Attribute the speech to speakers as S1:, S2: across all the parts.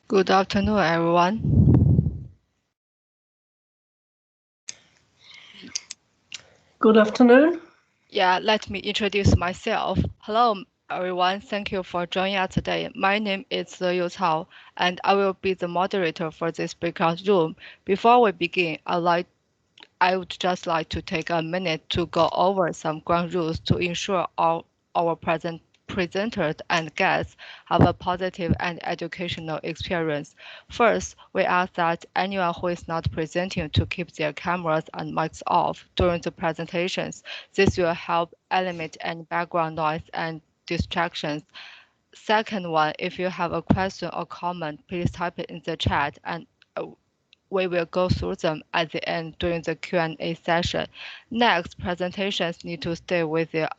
S1: Good afternoon, everyone.
S2: Good afternoon.
S1: Yeah, let me introduce myself. Hello, everyone. Thank you for joining us today. My name is Yu Cao, and I will be the moderator for this breakout room. Before we begin, I would just like to take a minute to go over some ground rules to ensure our presenters and guests have a positive and educational experience. First, we ask that anyone who is not presenting to keep their cameras and mics off during the presentations. This will help eliminate any background noise and distractions. Second one, if you have a question or comment, please type it in the chat and we will go through them at the end during the Q&A session. Next, presentations need to stay with the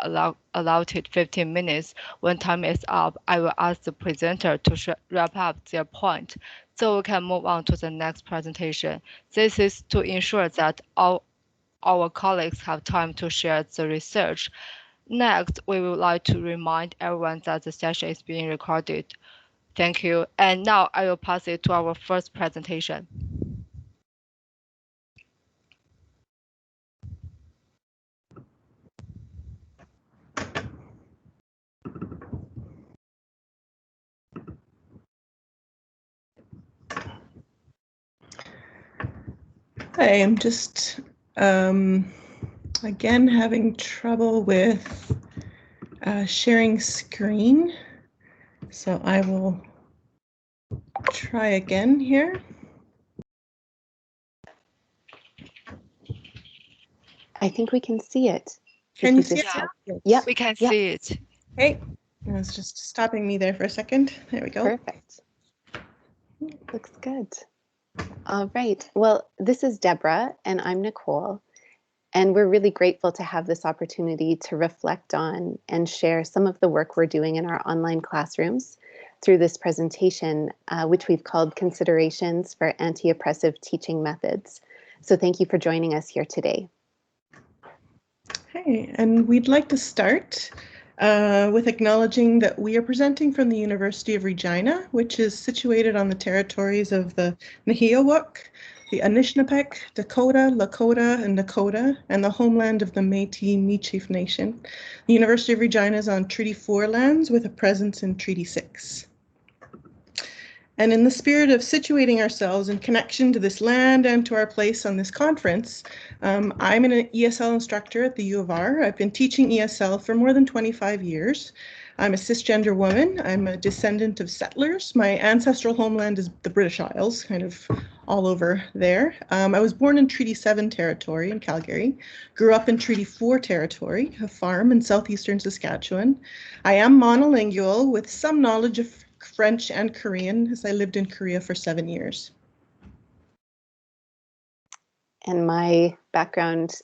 S1: allotted 15 minutes. When time is up, I will ask the presenter to wrap up their point so we can move on to the next presentation. This is to ensure that all our colleagues have time to share the research. Next, we would like to remind everyone that the session is being recorded. Thank you. And now I will pass it to our first presentation.
S2: I am just again having trouble with sharing screen, so I will try again here.
S3: I think we can see it.
S2: Can you see it?
S3: Yeah,
S1: we can see it.
S2: Hey, it was just stopping me there for a second. There we go.
S3: Perfect. Looks good. All right. Well, this is Deborah and I'm Nicole. And we're really grateful to have this opportunity to reflect on and share some of the work we're doing in our online classrooms through this presentation, which we've called Considerations for Anti-Oppressive Teaching Methods. So thank you for joining us here today.
S2: Hey, and we'd like to start with acknowledging that we are presenting from the University of Regina, which is situated on the territories of the Nehiyawak, the Anishinaabeg, Dakota, Lakota, and Nakota, and the homeland of the Métis Michif Nation. The University of Regina is on Treaty 4 lands with a presence in Treaty 6. And in the spirit of situating ourselves in connection to this land and to our place on this conference, I'm an ESL instructor at the U of R. I've been teaching ESL for more than 25 years. I'm a cisgender woman. I'm a descendant of settlers. My ancestral homeland is the British Isles, kind of all over there. I was born in Treaty 7 territory in Calgary, grew up in Treaty 4 territory, a farm in southeastern Saskatchewan. I am monolingual with some knowledge of French and Korean, as I lived in Korea for 7 years.
S3: And my background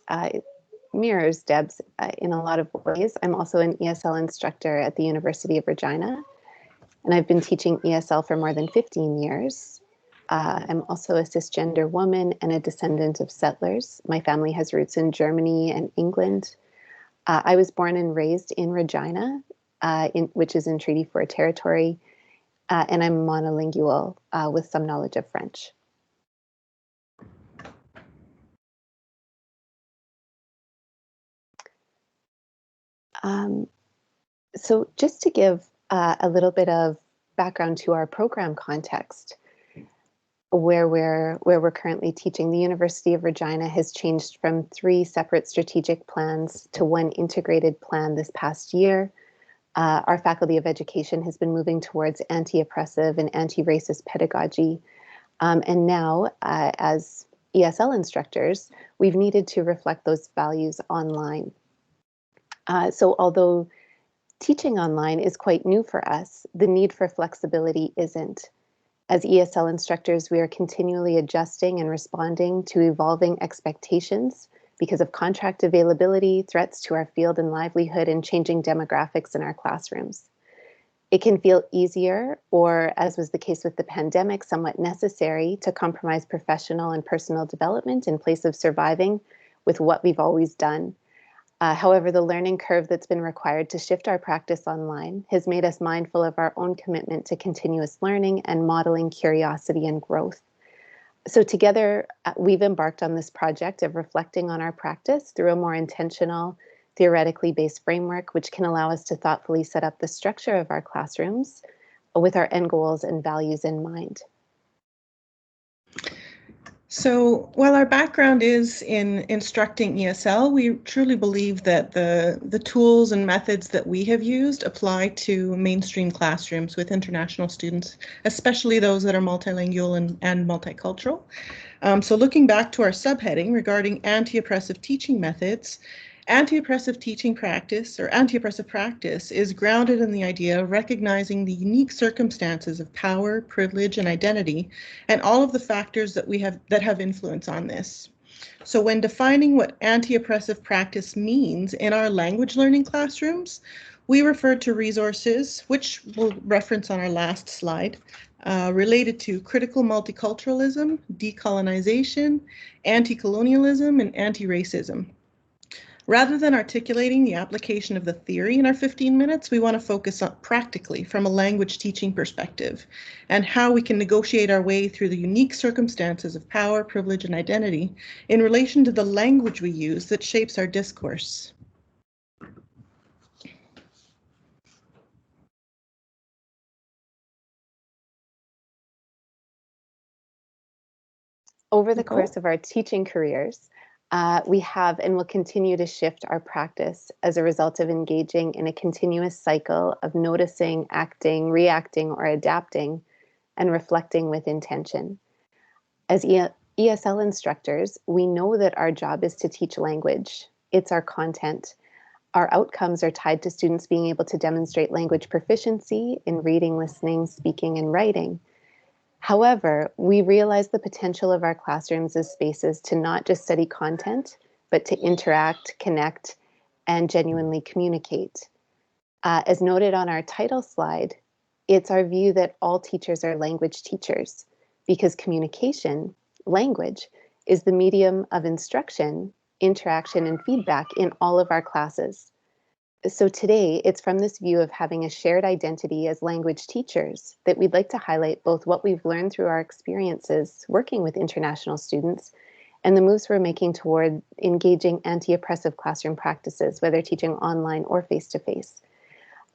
S3: mirrors Deb's in a lot of ways. I'm also an ESL instructor at the University of Regina, and I've been teaching ESL for more than 15 years. I'm also a cisgender woman and a descendant of settlers. My family has roots in Germany and England. I was born and raised in Regina, which is in Treaty 4 territory, and I'm monolingual with some knowledge of French. So just to give a little bit of background to our program context, where we're currently teaching, the University of Regina has changed from 3 separate strategic plans to 1 integrated plan this past year. Our Faculty of Education has been moving towards anti-oppressive and anti-racist pedagogy. And now, as ESL instructors, we've needed to reflect those values online. So although teaching online is quite new for us, the need for flexibility isn't. As ESL instructors, we are continually adjusting and responding to evolving expectations because of contract availability, threats to our field and livelihood, and changing demographics in our classrooms. It can feel easier, or as was the case with the pandemic, somewhat necessary to compromise professional and personal development in place of surviving with what we've always done. However, the learning curve that's been required to shift our practice online has made us mindful of our own commitment to continuous learning and modeling curiosity and growth. So together, we've embarked on this project of reflecting on our practice through a more intentional, theoretically based framework, which can allow us to thoughtfully set up the structure of our classrooms with our end goals and values in mind.
S2: So while our background is in instructing ESL, we truly believe that the tools and methods that we have used apply to mainstream classrooms with international students, especially those that are multilingual and multicultural. So looking back to our subheading regarding anti-oppressive teaching methods, anti-oppressive teaching practice or anti-oppressive practice is grounded in the idea of recognizing the unique circumstances of power, privilege, and identity, and all of the factors that have influence on this. So when defining what anti-oppressive practice means in our language learning classrooms, we refer to resources, which we'll reference on our last slide, related to critical multiculturalism, decolonization, anti-colonialism, and anti-racism. Rather than articulating the application of the theory in our 15 minutes, we want to focus on practically from a language teaching perspective and how we can negotiate our way through the unique circumstances of power, privilege, and identity in relation to the language we use that shapes our discourse.
S3: Over the course of our teaching careers, we have and will continue to shift our practice as a result of engaging in a continuous cycle of noticing, acting, reacting, or adapting, and reflecting with intention. As ESL instructors, we know that our job is to teach language. It's our content. Our outcomes are tied to students being able to demonstrate language proficiency in reading, listening, speaking, and writing. However, we realize the potential of our classrooms as spaces to not just study content, but to interact, connect, and genuinely communicate. As noted on our title slide, it's our view that all teachers are language teachers because communication, language, is the medium of instruction, interaction, and feedback in all of our classes. So today, it's from this view of having a shared identity as language teachers that we'd like to highlight both what we've learned through our experiences working with international students and the moves we're making toward engaging anti-oppressive classroom practices, whether teaching online or face-to-face.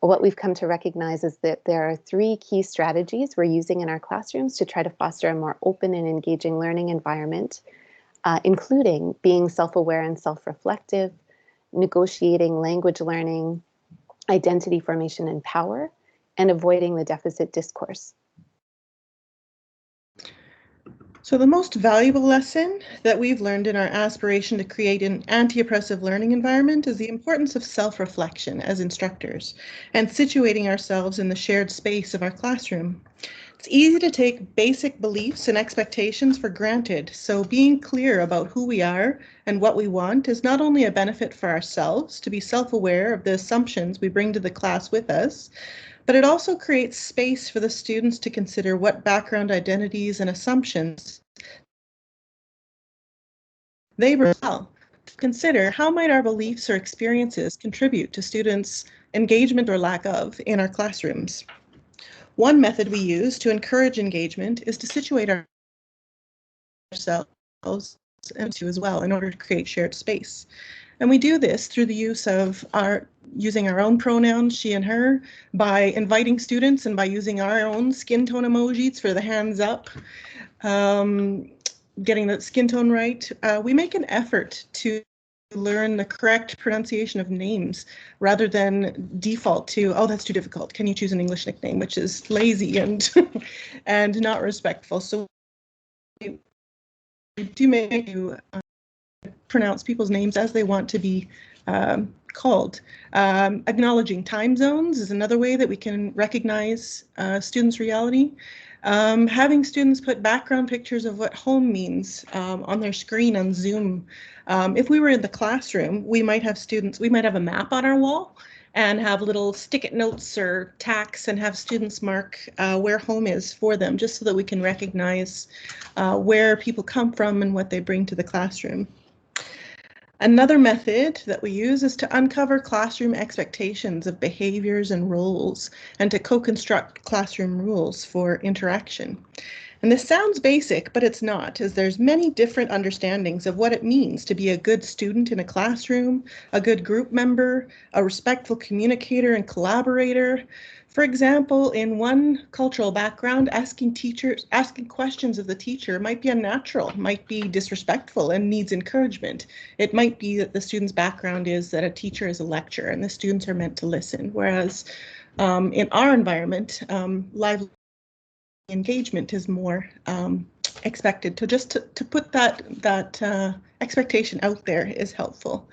S3: What we've come to recognize is that there are 3 key strategies we're using in our classrooms to try to foster a more open and engaging learning environment, including being self-aware and self-reflective, negotiating language learning, identity formation and power, and avoiding the deficit discourse.
S2: So the most valuable lesson that we've learned in our aspiration to create an anti-oppressive learning environment is the importance of self-reflection as instructors and situating ourselves in the shared space of our classroom. It's easy to take basic beliefs and expectations for granted, so being clear about who we are and what we want is not only a benefit for ourselves to be self-aware of the assumptions we bring to the class with us, but it also creates space for the students to consider what background identities and assumptions they bring. Consider how might our beliefs or experiences contribute to students' engagement or lack of in our classrooms. One method we use to encourage engagement is to situate ourselves into as well in order to create shared space. And we do this through the use of using our own pronouns, she and her, by inviting students and by using our own skin tone emojis for the hands up, getting the skin tone right. We make an effort to learn the correct pronunciation of names rather than default to, oh, that's too difficult. Can you choose an English nickname, which is lazy and and not respectful. So we do make you pronounce people's names as they want to be called. Acknowledging time zones is another way that we can recognize students' reality. Having students put background pictures of what home means on their screen on Zoom. If we were in the classroom, we might have a map on our wall and have little stick-it notes or tacks and have students mark where home is for them, just so that we can recognize where people come from and what they bring to the classroom. Another method that we use is to uncover classroom expectations of behaviors and roles, and to co-construct classroom rules for interaction. And this sounds basic, but it's not, as there's many different understandings of what it means to be a good student in a classroom, a good group member, a respectful communicator and collaborator. For example, in one cultural background, asking questions of the teacher might be unnatural, might be disrespectful and needs encouragement. It might be that the student's background is that a teacher is a lecturer and the students are meant to listen, whereas in our environment, lively engagement is more expected. To put that expectation out there is helpful.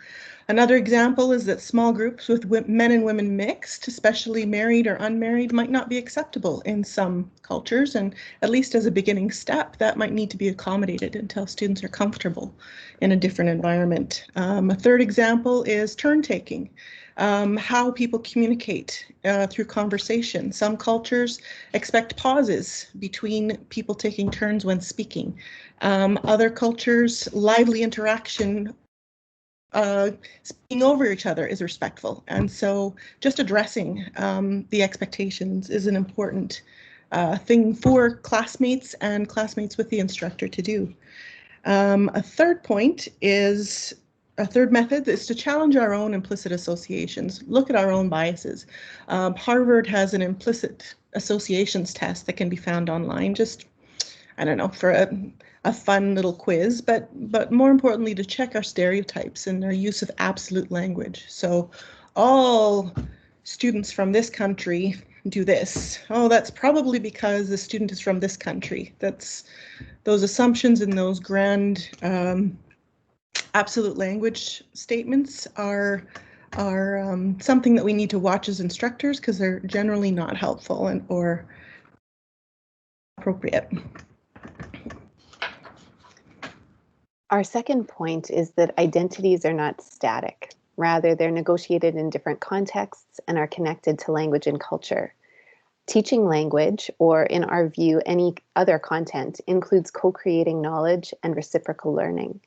S2: Another example is that small groups with men and women mixed, especially married or unmarried, might not be acceptable in some cultures, and at least as a beginning step, that might need to be accommodated until students are comfortable in a different environment. A third example is turn taking. How people communicate through conversation. Some cultures expect pauses between people taking turns when speaking. Other cultures, lively interaction, speaking over each other is respectful. And so just addressing the expectations is an important thing for classmates and classmates with the instructor to do. A third method is to challenge our own implicit associations, look at our own biases. Harvard has an implicit associations test that can be found online, just, I don't know, for a fun little quiz, but more importantly, to check our stereotypes and our use of absolute language. So all students from this country do this. Oh, that's probably because the student is from this country. That's those assumptions and those grand absolute language statements are something that we need to watch as instructors, because they're generally not helpful or appropriate.
S3: Our second point is that identities are not static. Rather, they're negotiated in different contexts and are connected to language and culture. Teaching language, or in our view, any other content, includes co-creating knowledge and reciprocal learning.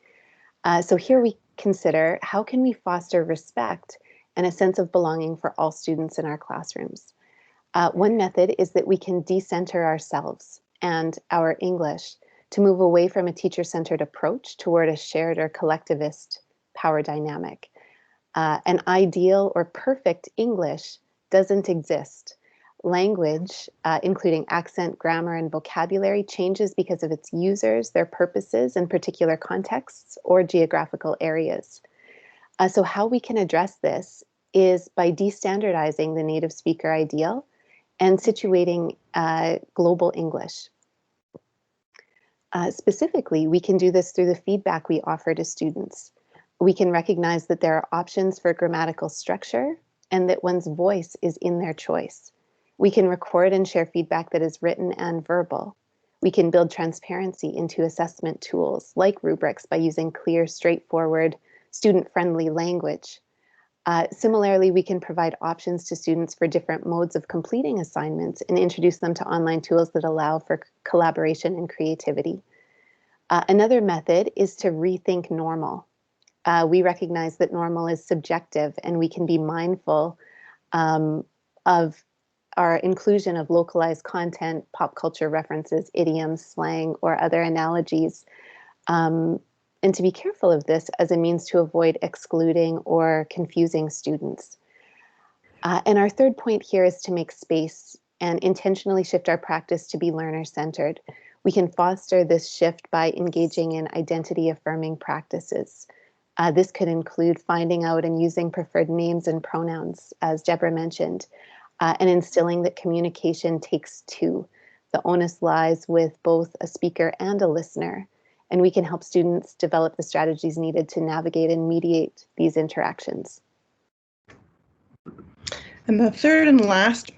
S3: So here we consider, how can we foster respect and a sense of belonging for all students in our classrooms? One method is that we can decenter ourselves and our English to move away from a teacher-centered approach toward a shared or collectivist power dynamic. An ideal or perfect English doesn't exist. Language, including accent, grammar, and vocabulary, changes because of its users, their purposes, and particular contexts or geographical areas. So how we can address this is by destandardizing the native speaker ideal and situating global English. Specifically, we can do this through the feedback we offer to students. We can recognize that there are options for grammatical structure and that one's voice is in their choice. We can record and share feedback that is written and verbal. We can build transparency into assessment tools like rubrics by using clear, straightforward, student-friendly language. Similarly, we can provide options to students for different modes of completing assignments and introduce them to online tools that allow for collaboration and creativity. Another method is to rethink normal. We recognize that normal is subjective, and we can be mindful of our inclusion of localized content, pop culture references, idioms, slang, or other analogies, and to be careful of this as a means to avoid excluding or confusing students. And our third point here is to make space and intentionally shift our practice to be learner-centered. We can foster this shift by engaging in identity-affirming practices. This could include finding out and using preferred names and pronouns, as Deborah mentioned, and instilling that communication takes two. The onus lies with both a speaker and a listener, and we can help students develop the strategies needed to navigate and mediate these interactions.
S2: And the third and last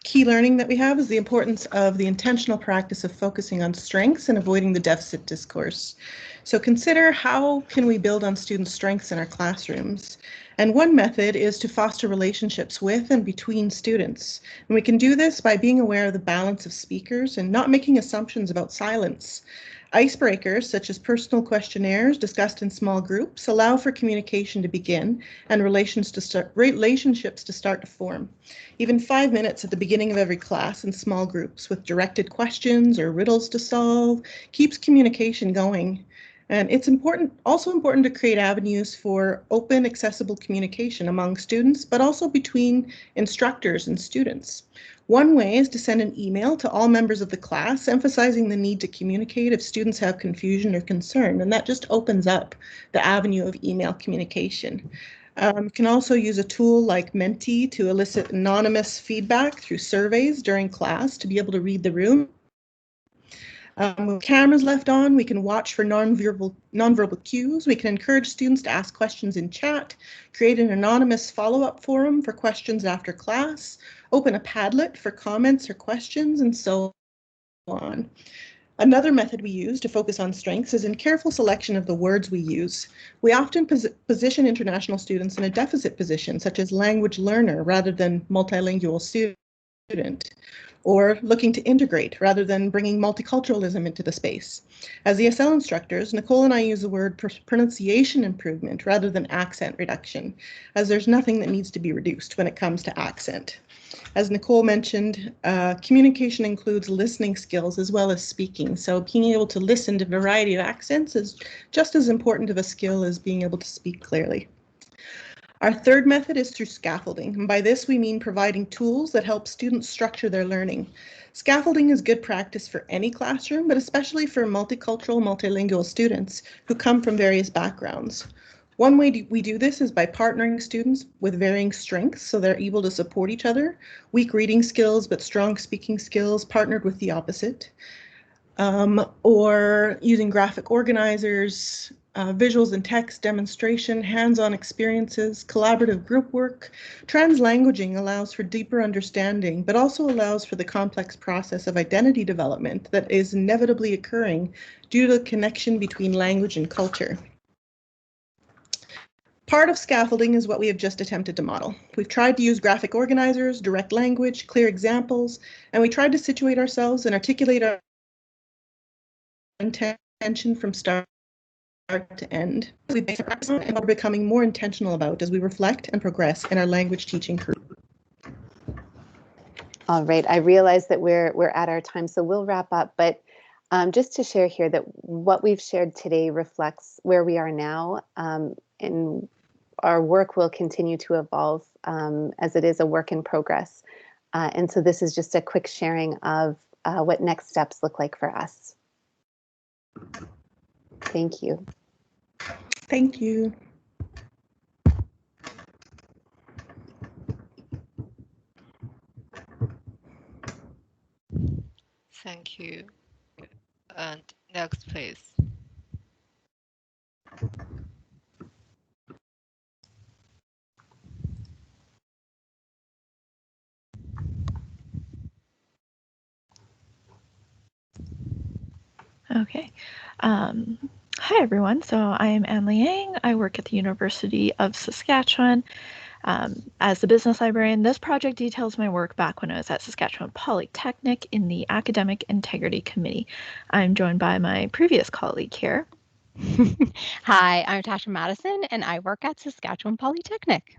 S2: key learning that we have is the importance of the intentional practice of focusing on strengths and avoiding the deficit discourse. So consider, how can we build on students' strengths in our classrooms? And one method is to foster relationships with and between students. And we can do this by being aware of the balance of speakers and not making assumptions about silence. Icebreakers, such as personal questionnaires discussed in small groups, allow for communication to begin and relationships to start to form. Even 5 minutes at the beginning of every class in small groups with directed questions or riddles to solve keeps communication going. And it's also important to create avenues for open, accessible communication among students, but also between instructors and students. One way is to send an email to all members of the class, emphasizing the need to communicate if students have confusion or concern, and that just opens up the avenue of email communication. You can also use a tool like Menti to elicit anonymous feedback through surveys during class to be able to read the room. With cameras left on, we can watch for nonverbal cues. We can encourage students to ask questions in chat, create an anonymous follow-up forum for questions after class, open a Padlet for comments or questions, and so on. Another method we use to focus on strengths is in careful selection of the words we use. We often position international students in a deficit position, such as language learner rather than multilingual student, or looking to integrate rather than bringing multiculturalism into the space. As ESL instructors, Nicole and I use the word pronunciation improvement rather than accent reduction, as there's nothing that needs to be reduced when it comes to accent. As Nicole mentioned, communication includes listening skills as well as speaking, so being able to listen to a variety of accents is just as important of a skill as being able to speak clearly. Our third method is through scaffolding, and by this we mean providing tools that help students structure their learning. Scaffolding is good practice for any classroom, but especially for multicultural, multilingual students who come from various backgrounds. One way we do this is by partnering students with varying strengths so they're able to support each other. Weak reading skills but strong speaking skills partnered with the opposite. Or using graphic organizers, visuals and text demonstration, hands-on experiences, collaborative group work. Translanguaging allows for deeper understanding, but also allows for the complex process of identity development that is inevitably occurring due to the connection between language and culture. Part of scaffolding is what we have just attempted to model. We've tried to use graphic organizers, direct language, clear examples, and we tried to situate ourselves and articulate our intention from start to end. We're becoming more intentional about as we reflect and progress in our language teaching career.
S3: All right, I realize that we're at our time, so we'll wrap up, but just to share here that what we've shared today reflects where we are now, and our work will continue to evolve as it is a work in progress. And so this is just a quick sharing of what next steps look like for us. Thank you.
S2: Thank you.
S1: Thank you. And next, please.
S4: Okay. Hi, everyone. So I am Anne Liang. I work at the University of Saskatchewan as the business librarian. This project details my work back when I was at Saskatchewan Polytechnic in the Academic Integrity Committee. I'm joined by my previous colleague here.
S5: Hi, I'm Tasha Madison, and I work at Saskatchewan Polytechnic.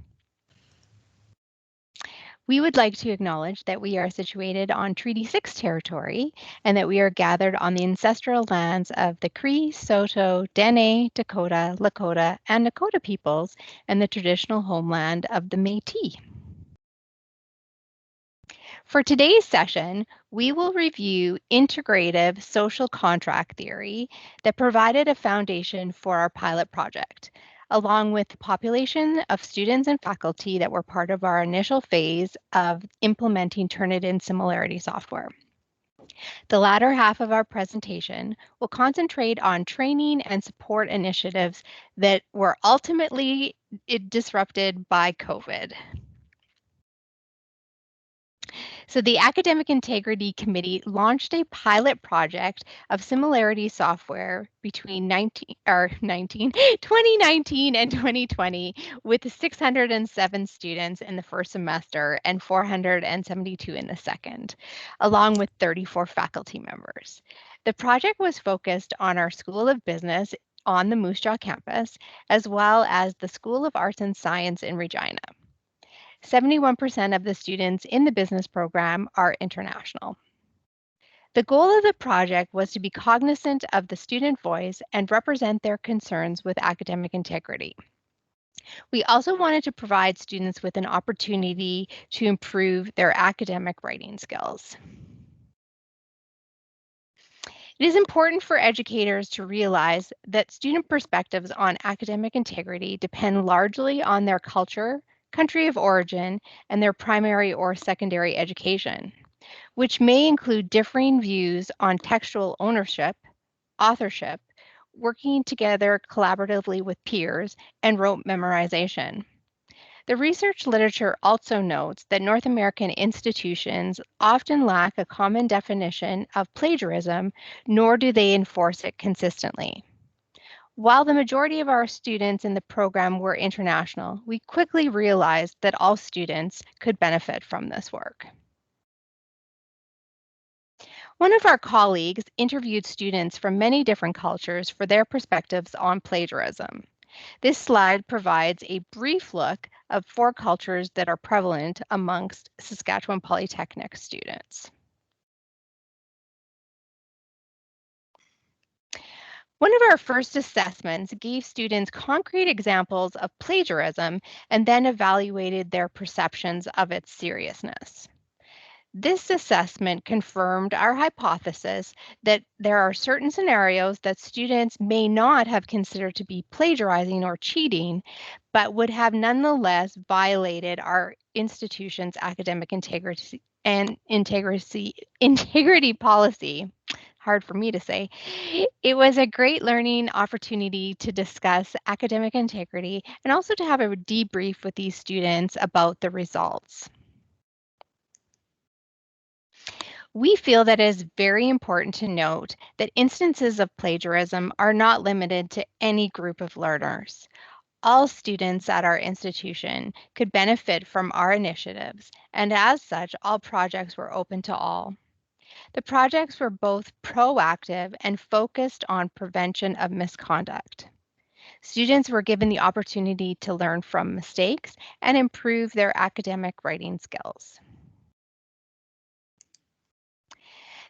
S5: We would like to acknowledge that we are situated on Treaty 6 territory and that we are gathered on the ancestral lands of the Cree, Saulteaux, Dene, Dakota, Lakota, and Nakota peoples and the traditional homeland of the Métis. For today's session, we will review integrative social contract theory that provided a foundation for our pilot project, along with the population of students and faculty that were part of our initial phase of implementing Turnitin similarity software. The latter half of our presentation will concentrate on training and support initiatives that were ultimately disrupted by COVID. So the Academic Integrity Committee launched a pilot project of similarity software between 2019 and 2020 with 607 students in the first semester and 472 in the second, along with 34 faculty members. The project was focused on our School of Business on the Moose Jaw campus, as well as the School of Arts and Science in Regina. 71% of the students in the business program are international. The goal of the project was to be cognizant of the student voice and represent their concerns with academic integrity. We also wanted to provide students with an opportunity to improve their academic writing skills. It is important for educators to realize that student perspectives on academic integrity depend largely on their culture, country of origin, and their primary or secondary education, which may include differing views on textual ownership, authorship, working together collaboratively with peers, and rote memorization. The research literature also notes that North American institutions often lack a common definition of plagiarism, nor do they enforce it consistently. While the majority of our students in the program were international, we quickly realized that all students could benefit from this work. One of our colleagues interviewed students from many different cultures for their perspectives on plagiarism. This slide provides a brief look of 4 cultures that are prevalent amongst Saskatchewan Polytechnic students. One of our first assessments gave students concrete examples of plagiarism and then evaluated their perceptions of its seriousness. This assessment confirmed our hypothesis that there are certain scenarios that students may not have considered to be plagiarizing or cheating, but would have nonetheless violated our institution's academic integrity policy. Hard for me to say. It was a great learning opportunity to discuss academic integrity and also to have a debrief with these students about the results. We feel that it is very important to note that instances of plagiarism are not limited to any group of learners. All students at our institution could benefit from our initiatives, and as such, all projects were open to all. The projects were both proactive and focused on prevention of misconduct. Students were given the opportunity to learn from mistakes and improve their academic writing skills.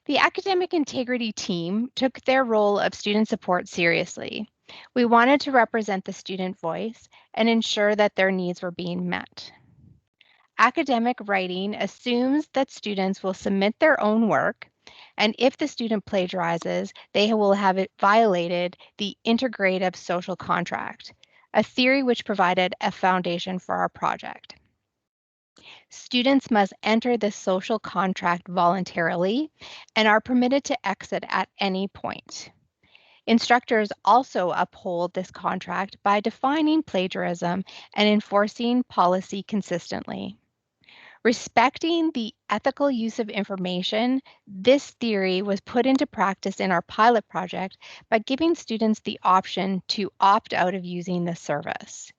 S5: The academic integrity team took their role of student support seriously. We wanted to represent the student voice and ensure that their needs were being met. Academic writing assumes that students will submit their own work, and if the student plagiarizes, they will have violated the integrative social contract, a theory which provided a foundation for our project. Students must enter the social contract voluntarily and are permitted to exit at any point. Instructors also uphold this contract by defining plagiarism and enforcing policy consistently. Respecting the ethical use of information, this theory was put into practice in our pilot project by giving students the option to opt out of using the service.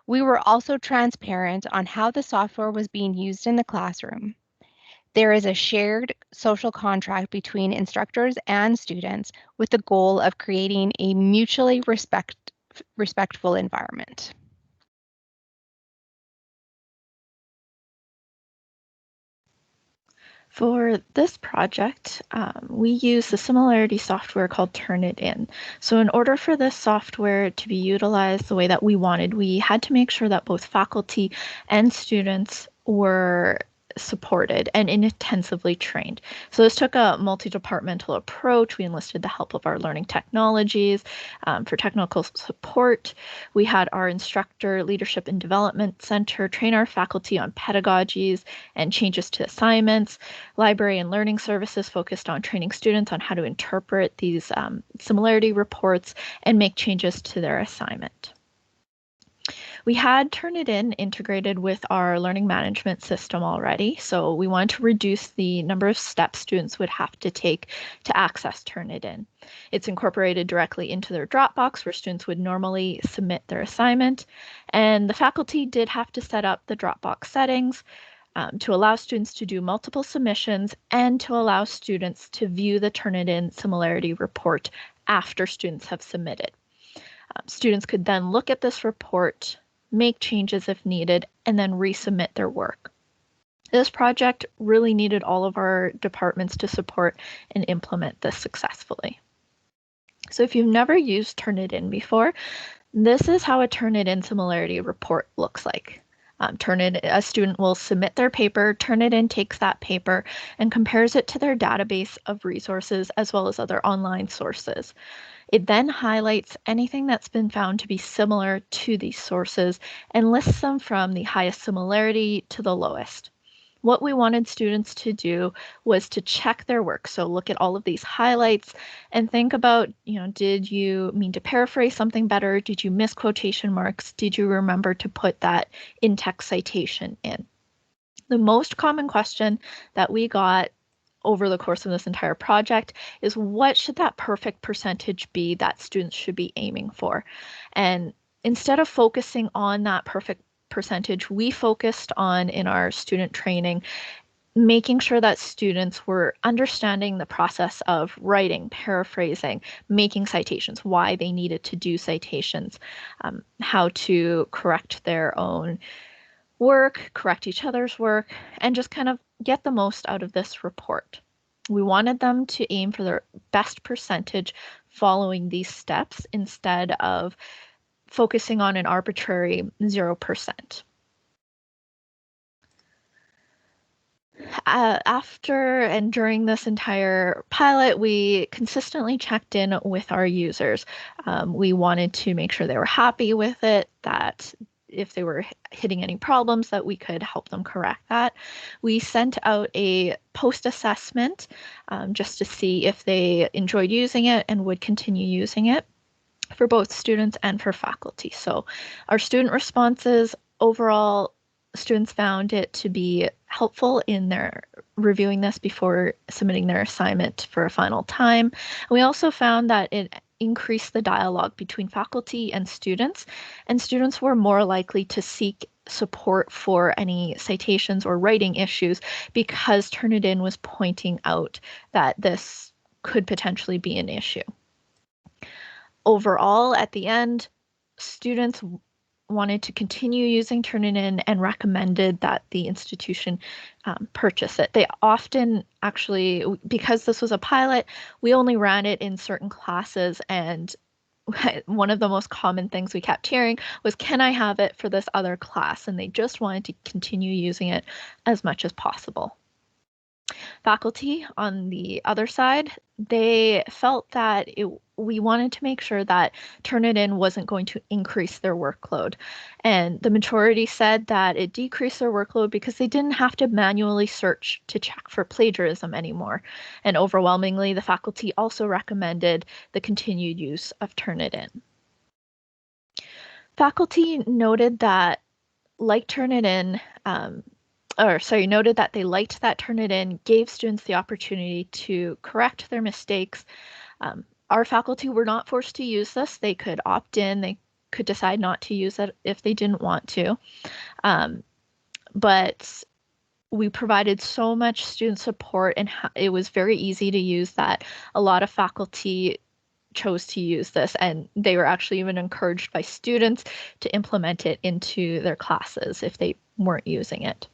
S5: We were also transparent on how the software was being used in the classroom. There is a shared social contract between instructors and students with the goal of creating a mutually respectful environment.
S4: For this project, we use the similarity software called Turnitin. So in order for this software to be utilized the way that we wanted, we had to make sure that both faculty and students were supported and intensively trained. So this took a multi-departmental approach. We enlisted the help of our learning technologies for technical support. We had our instructor leadership and development center train our faculty on pedagogies and changes to assignments. Library and learning services focused on training students on how to interpret these similarity reports and make changes to their assignment. We had Turnitin integrated with our learning management system already, so we wanted to reduce the number of steps students would have to take to access Turnitin. It's incorporated directly into their Dropbox where students would normally submit their assignment, and the faculty did have to set up the Dropbox settings. to allow students to do multiple submissions and to allow students to view the Turnitin similarity report after students have submitted. Students could then look at this report, make changes if needed, and then resubmit their work. This project really needed all of our departments to support and implement this successfully. So if you've never used Turnitin before, this is how a Turnitin similarity report looks like. A student will submit their paper, Turnitin takes that paper and compares it to their database of resources as well as other online sources. It then highlights anything that's been found to be similar to these sources and lists them from the highest similarity to the lowest. What we wanted students to do was to check their work. So look at all of these highlights and think about, did you mean to paraphrase something better? Did you miss quotation marks? Did you remember to put that in-text citation in? The most common question that we got over the course of this entire project is, what should that perfect percentage be that students should be aiming for? And instead of focusing on that perfect percentage, we focused on, in our student training, making sure that students were understanding the process of writing, paraphrasing, making citations, why they needed to do citations, how to correct their own work, correct each other's work, and just kind of get the most out of this report. We wanted them to aim for their best percentage following these steps instead of focusing on an arbitrary 0%. After and during this entire pilot, we consistently checked in with our users. We wanted to make sure they were happy with it, that if they were hitting any problems, that we could help them correct that. We sent out a post-assessment just to see if they enjoyed using it and would continue using it, for both students and for faculty. So our student responses, overall, students found it to be helpful in their reviewing this before submitting their assignment for a final time. And we also found that it increased the dialogue between faculty and students were more likely to seek support for any citations or writing issues because Turnitin was pointing out that this could potentially be an issue. Overall, at the end, students wanted to continue using Turnitin and recommended that the institution purchase it. They often actually, because this was a pilot, we only ran it in certain classes, and one of the most common things we kept hearing was, can I have it for this other class? And they just wanted to continue using it as much as possible. Faculty, on the other side, they felt that we wanted to make sure that Turnitin wasn't going to increase their workload. And the majority said that it decreased their workload because they didn't have to manually search to check for plagiarism anymore. And overwhelmingly, the faculty also recommended the continued use of Turnitin. Faculty noted that, like Turnitin, noted that they liked that Turnitin gave students the opportunity to correct their mistakes. Our faculty were not forced to use this. They could opt in. They could decide not to use it if they didn't want to. But we provided so much student support, and it was very easy to use, that a lot of faculty chose to use this, and they were actually even encouraged by students to implement it into their classes if they weren't using it.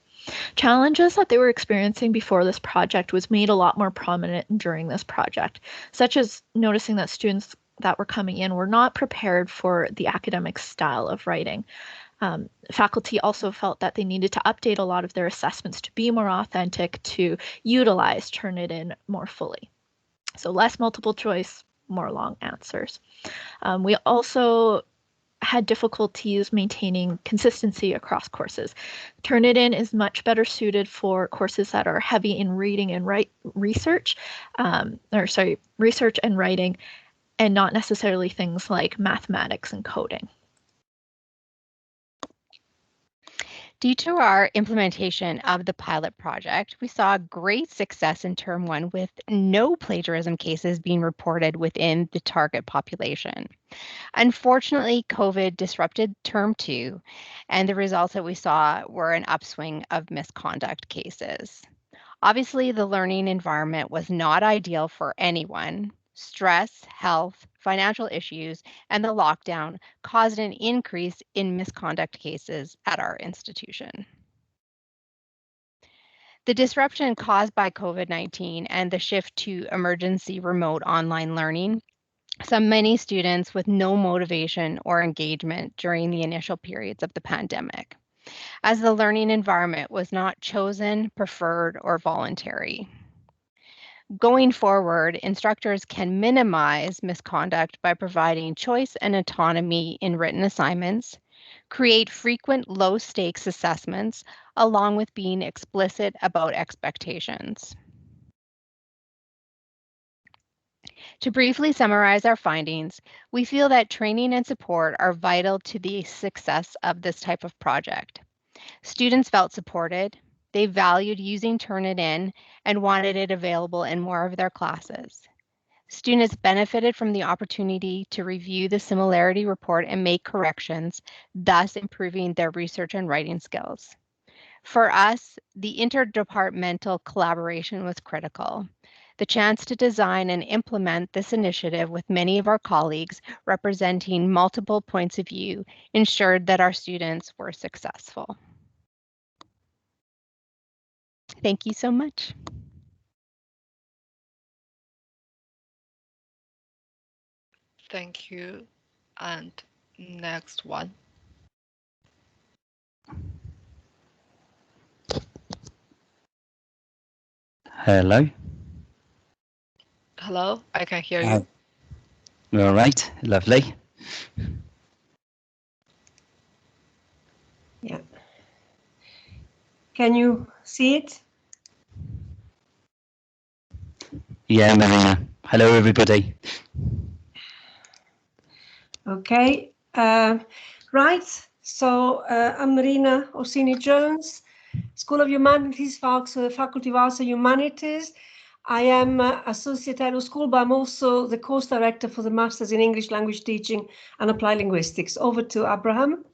S4: Challenges that they were experiencing before this project was made a lot more prominent during this project, such as noticing that students that were coming in were not prepared for the academic style of writing. Faculty also felt that they needed to update a lot of their assessments to be more authentic, to utilize Turnitin more fully. So less multiple choice, more long answers. We also had difficulties maintaining consistency across courses. Turnitin is much better suited for courses that are heavy in reading and research and writing, and not necessarily things like mathematics and coding.
S5: Due to our implementation of the pilot project, we saw great success in Term 1 with no plagiarism cases being reported within the target population. Unfortunately, COVID disrupted Term 2, and the results that we saw were an upswing of misconduct cases. Obviously, the learning environment was not ideal for anyone. Stress, health, financial issues, and the lockdown caused an increase in misconduct cases at our institution. The disruption caused by COVID-19 and the shift to emergency remote online learning saw many students with no motivation or engagement during the initial periods of the pandemic, as the learning environment was not chosen, preferred, or voluntary. Going forward, instructors can minimize misconduct by providing choice and autonomy in written assignments, create frequent low-stakes assessments, along with being explicit about expectations. To briefly summarize our findings, we feel that training and support are vital to the success of this type of project. Students felt supported, they valued using Turnitin and wanted it available in more of their classes. Students benefited from the opportunity to review the similarity report and make corrections, thus improving their research and writing skills. For us, the interdepartmental collaboration was critical. The chance to design and implement this initiative with many of our colleagues representing multiple points of view ensured that our students were successful. Thank you so much.
S1: Thank you. And next one.
S6: Hello.
S1: Hello, I can hear you.
S6: All right, lovely.
S7: Yeah. Can you see it?
S6: Yeah, Marina. Hello, everybody.
S7: Okay. Right. So I'm Marina Orsini-Jones, School of Humanities, Faculty of Arts and Humanities. I am Associate Head of School, but I'm also the course director for the Masters in English Language Teaching and Applied Linguistics. Over to Abraham.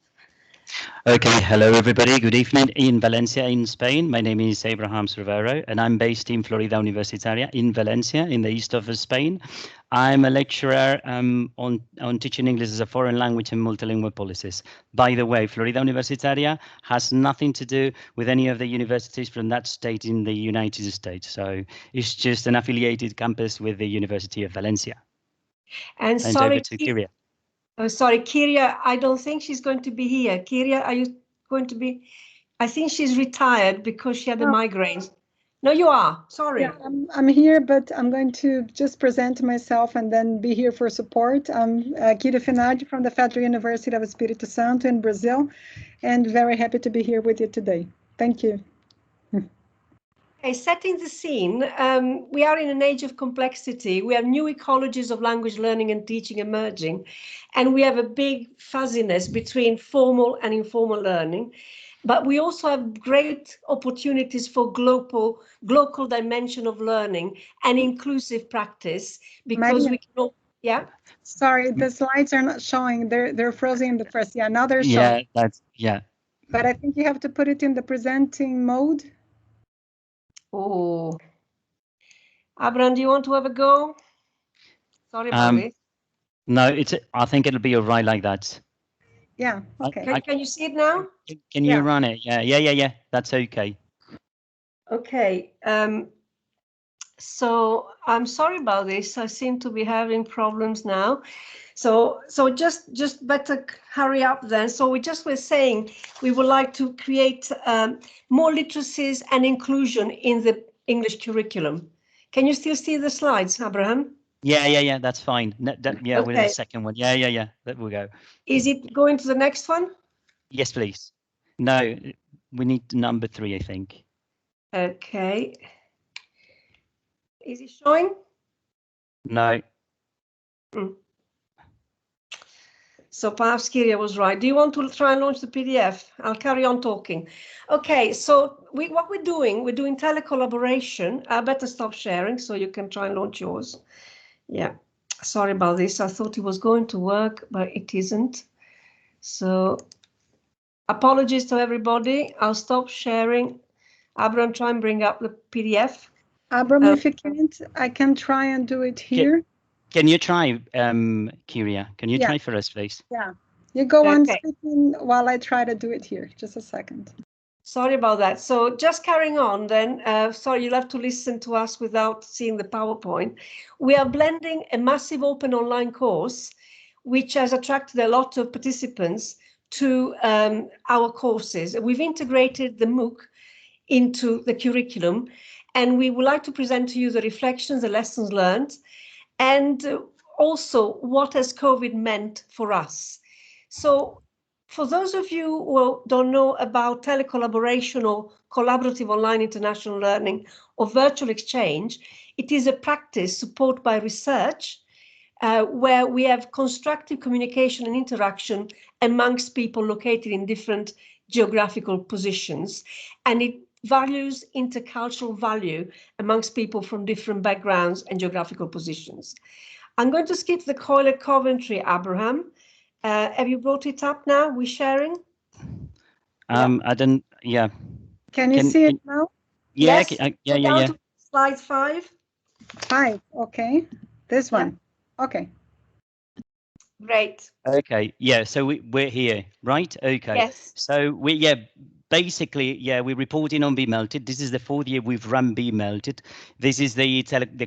S6: Okay, hello, everybody. Good evening in Valencia, in Spain. My name is Abraham Cervero, and I'm based in Florida Universitaria in Valencia, in the east of Spain. I'm a lecturer on teaching English as a foreign language and multilingual policies. By the way, Florida Universitaria has nothing to do with any of the universities from that state in the United States. So it's just an affiliated campus with the University of Valencia.
S7: And
S6: over to Kyria.
S7: Oh, sorry, Kyria, I don't think she's going to be here. Kyria, are you going to be? I think she's retired because she had the migraines. No, you are. Sorry.
S8: Yeah, I'm here, but I'm going to just present myself and then be here for support. I'm Kyria Finardi from the Federal University of Espírito Santo in Brazil, and very happy to be here with you today. Thank you.
S7: Okay, setting the scene, we are in an age of complexity. We have new ecologies of language learning and teaching emerging, and we have a big fuzziness between formal and informal learning. But we also have great opportunities for global dimension of learning and inclusive practice because we can. Yeah.
S8: Sorry, the slides are not showing. They're frozen in the first. Yeah, now they're showing.
S6: Yeah.
S8: But I think you have to put it in the presenting mode.
S7: Oh, Abraham, do you want to have a go? Sorry about this.
S6: No, I think it'll be all right like that.
S8: Yeah. Okay.
S7: Can you see it now?
S6: Can you run it? Yeah. That's okay.
S7: Okay. So I'm sorry about this. I seem to be having problems now. So just better hurry up then. So we just were saying we would like to create more literacies and inclusion in the English curriculum. Can you still see the slides, Abraham?
S6: Yeah. That's fine.
S7: Okay.
S6: With the second one. Yeah. That will go.
S7: Is it going to the next one?
S6: Yes, please. No, we need number 3, I think.
S7: Okay. Is it showing?
S6: No.
S7: So perhaps Kyria was right. Do you want to try and launch the PDF? I'll carry on talking. Okay, so what we're doing telecollaboration. I better stop sharing so you can try and launch yours. Yeah, sorry about this. I thought it was going to work, but it isn't. So apologies to everybody. I'll stop sharing. Abram, try and bring up the PDF.
S8: Abram, if you can't, I can try and do it here.
S6: Can you try, Kyria? Can you try for us, please?
S8: Yeah, you go on
S7: Okay.
S8: speaking while I try to do it here. Just a second.
S7: Sorry about that. So just carrying on then, sorry, you'll have to listen to us without seeing the PowerPoint. We are blending a massive open online course, which has attracted a lot of participants to our courses. We've integrated the MOOC into the curriculum, and we would like to present to you the reflections, the lessons learned, and also what has COVID meant for us. So for those of you who don't know about telecollaboration or collaborative online international learning or virtual exchange, it is a practice supported by research where we have constructive communication and interaction amongst people located in different geographical positions. And it values intercultural value amongst people from different backgrounds and geographical positions. I'm going to skip the Coiler Coventry, Abraham. Have you brought it up now? We're sharing?
S6: I don't, yeah.
S8: Can you see it now?
S6: Yeah,
S7: Yes. So down to slide 5.
S8: 5, okay. This one. Okay.
S7: Great.
S6: Okay, yeah, so we're here, right? Okay.
S7: Yes.
S6: So basically, we're reporting on Be Melted. This is the 4th year we've run Be Melted. This is the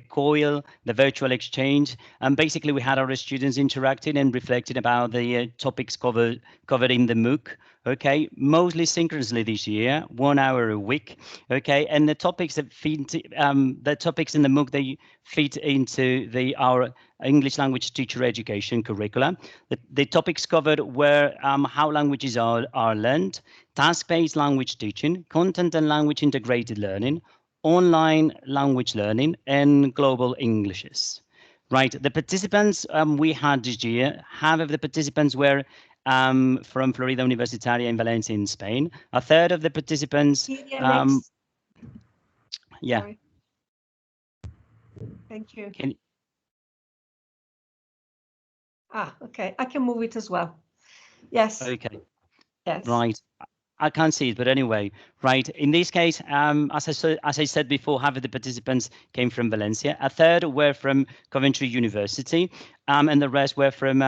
S6: COIL, the virtual exchange. And basically we had our students interacting and reflecting about the topics covered in the MOOC. Okay, mostly synchronously this year, 1 hour a week. Okay, and the topics that feed the topics in the MOOC, they feed into our English language teacher education curricula. The topics covered were how languages are learned, task-based language teaching, content and language integrated learning, online language learning, and global Englishes. Right, the participants we had this year, half of the participants were from Florida Universitaria in Valencia in Spain. A third of the participants, yeah.
S7: Sorry. Thank you. Okay, I can move it as well. Yes.
S6: Okay.
S7: Yes.
S6: Right. I can't see it, but anyway, right. In this case, as I said before, half of the participants came from Valencia. A third were from Coventry University, and the rest were from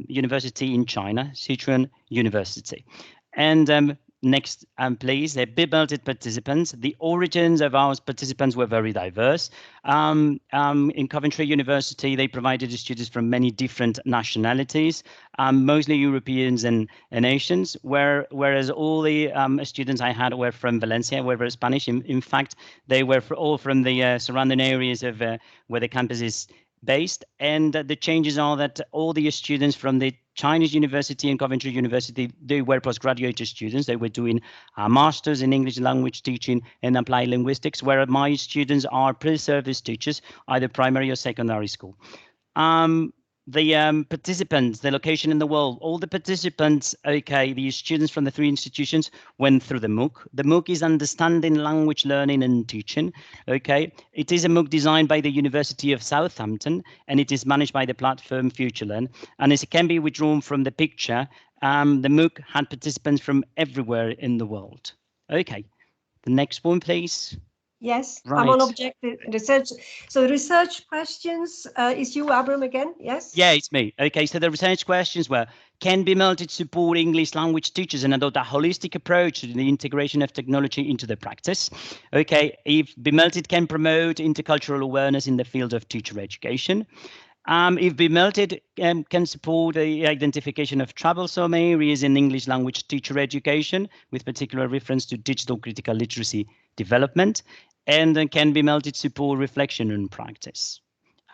S6: university in China, Sichuan University. And next, please, the Be Melted participants. The origins of our participants were very diverse. In Coventry University, they provided students from many different nationalities, mostly Europeans and Asians, whereas all the students I had were from Valencia, were Spanish. In fact, they were all from the surrounding areas of where the campus is based. And the changes are that all the students from the Chinese University and Coventry University, they were postgraduate students. They were doing a master's in English language teaching and applied linguistics, where my students are pre-service teachers, either primary or secondary school. The participants, the location in the world, all the participants, okay, the students from the 3 institutions went through the MOOC. The MOOC is Understanding Language Learning and Teaching, okay? It is a MOOC designed by the University of Southampton, and it is managed by the platform FutureLearn. And as it can be withdrawn from the picture, the MOOC had participants from everywhere in the world. Okay, the next one, please.
S7: Yes,
S6: right.
S7: I'm on objective research. So research questions is you, Abram, again? Yes?
S6: Yeah, it's me. Okay, so the research questions were, can Be Melted support English language teachers and adopt a holistic approach to the integration of technology into the practice? Okay, if Be Melted can promote intercultural awareness in the field of teacher education. If Be Melted can support the identification of troublesome areas in English language teacher education, with particular reference to digital critical literacy development, and can Be Melted support reflection and practice.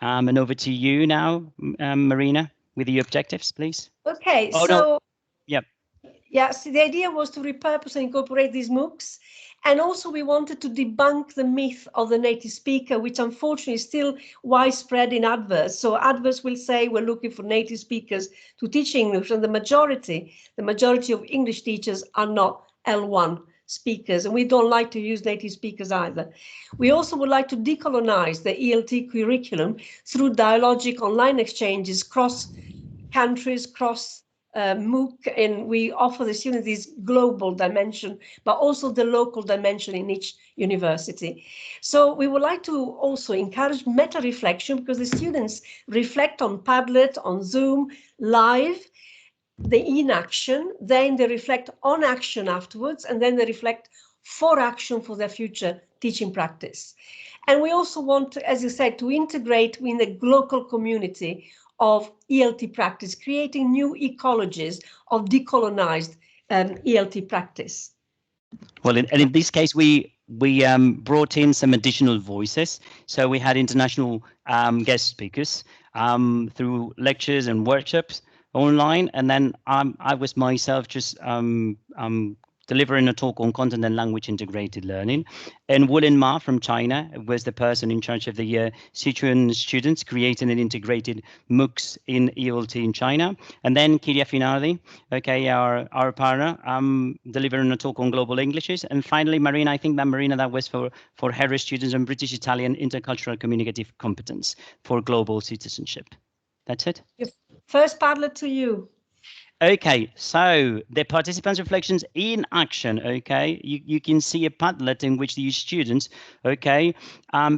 S6: And over to you now, Marina, with the objectives, please.
S7: Okay,
S6: oh,
S7: so
S6: no. Yep.
S7: Yeah, so the idea was to repurpose and incorporate these MOOCs And also we wanted to debunk the myth of the native speaker, which unfortunately is still widespread in adverts. So adverts will say we're looking for native speakers to teach English, and the majority of English teachers are not L1 speakers, and we don't like to use native speakers either. We also would like to decolonize the ELT curriculum through dialogic online exchanges cross countries, cross MOOC, and we offer the students this global dimension, but also the local dimension in each university. So we would like to also encourage meta-reflection, because the students reflect on Padlet, on Zoom, live, the inaction, then they reflect on action afterwards, and then they reflect for action for their future teaching practice. And we also want to, as you said, to integrate in the local community of ELT practice, creating new ecologies of decolonized ELT practice.
S6: Well, and in this case, we brought in some additional voices. So we had international guest speakers through lectures and workshops online, and then I was myself just delivering a talk on content and language integrated learning. And Wulin Ma from China was the person in charge of the Sichuan students creating an integrated MOOCs in ELT in China. And then Kiria Finardi, okay, our partner, delivering a talk on global Englishes. And finally, Marina, I think that Marina, that was for Harris students and British Italian intercultural communicative competence for global citizenship. That's it.
S7: First Padlet to you.
S6: Okay, so the participants' reflections in action, okay, you can see a Padlet in which these students, okay,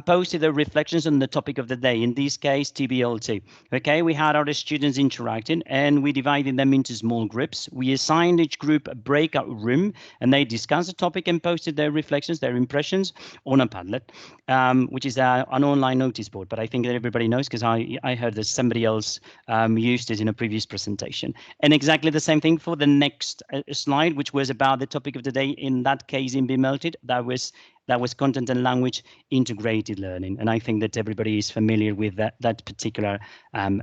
S6: posted their reflections on the topic of the day, in this case, TBLT. Okay, we had our students interacting and we divided them into small groups. We assigned each group a breakout room and they discussed the topic and posted their reflections, their impressions on a Padlet, which is an online notice board, but I think that everybody knows because I heard that somebody else used it in a previous presentation. And exactly the same thing for the next slide, which was about the topic of the day. In that case, in Be Melted, that was content and language integrated learning, and I think that everybody is familiar with that particular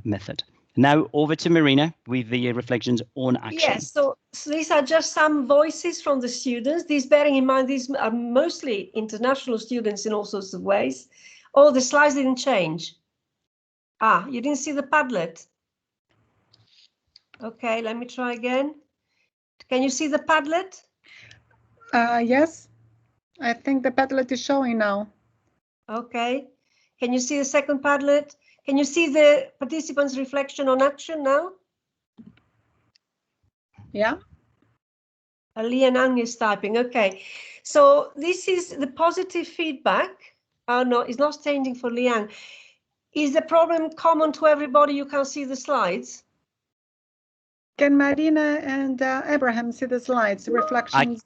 S6: method. Now over to Marina with the reflections on action.
S7: Yes, so these are just some voices from the students. These, bearing in mind, these are mostly international students in all sorts of ways. Oh, the slides didn't change. Ah, you didn't see the Padlet. Okay, let me try again. Can you see the Padlet?
S8: Yes, I think the Padlet is showing now.
S7: Okay. Can you see the second Padlet? Can you see the participants' reflection on action now?
S8: Yeah.
S7: Lian Ang is typing. Okay. So this is the positive feedback. Oh, no, it's not changing for Liang. Is the problem common to everybody? You can see the slides?
S8: Can Marina and Abraham see the slides, reflections?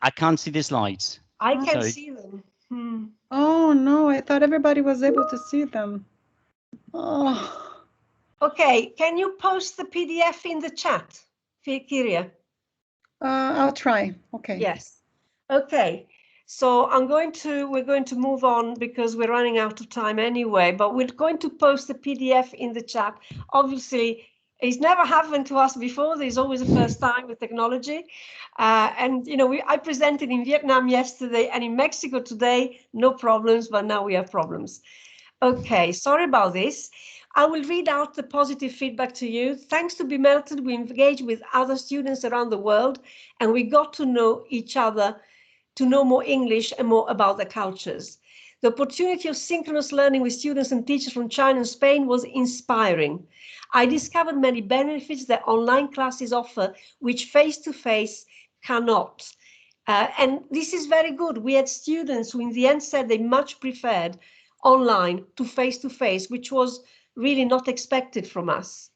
S6: I can't see the slides.
S7: I can see them.
S8: Oh, no, I thought everybody was able to see them. Oh.
S7: Okay, can you post the PDF in the chat, Kiria?
S8: I'll try. Okay.
S7: Yes. Okay. So we're going to move on because we're running out of time anyway, but we're going to post the PDF in the chat. Obviously, it's never happened to us before. There's always a first time with technology. And, you know, I presented in Vietnam yesterday and in Mexico today, no problems, but now we have problems. Okay, sorry about this. I will read out the positive feedback to you. Thanks to Be Melted, we engaged with other students around the world and we got to know each other, to know more English and more about the cultures. The opportunity of synchronous learning with students and teachers from China and Spain was inspiring. I discovered many benefits that online classes offer, which face-to-face cannot. And this is very good. We had students who in the end said they much preferred online to face-to-face, which was really not expected from us.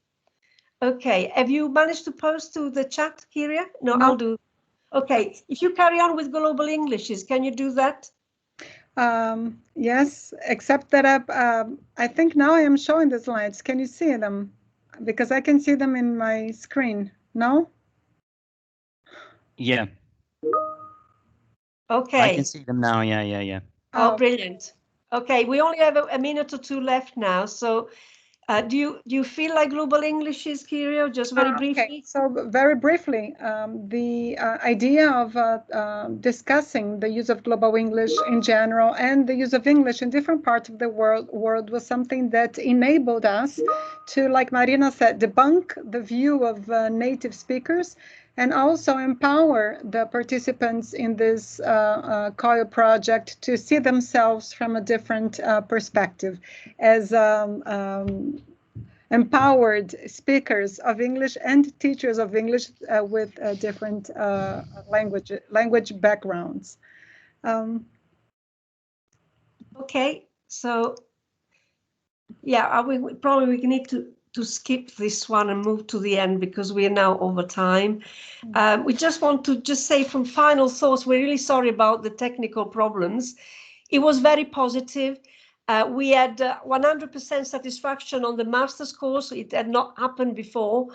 S7: Okay, have you managed to post to the chat, Kiria? No, I'll do. Okay, if you carry on with global Englishes, can you do that?
S8: Yes, except that I think now I am showing the slides. Can you see them? Because I can see them in my screen. No?
S6: Yeah.
S7: Okay.
S6: I can see them now. Yeah.
S7: Oh, brilliant. Okay, we only have a minute or two left now. So Do you feel like global English is, Kyrio? Just very briefly.
S8: Okay, so very briefly, the idea of discussing the use of global English in general and the use of English in different parts of the world was something that enabled us to, like Marina said, debunk the view of native speakers and also empower the participants in this COIL project to see themselves from a different perspective as empowered speakers of English and teachers of English with different language backgrounds.
S7: Okay, so yeah, we need to skip this one and move to the end because we are now over time. We just want to say from final thoughts, we're really sorry about the technical problems. It was very positive. We had 100% satisfaction on the master's course. It had not happened before.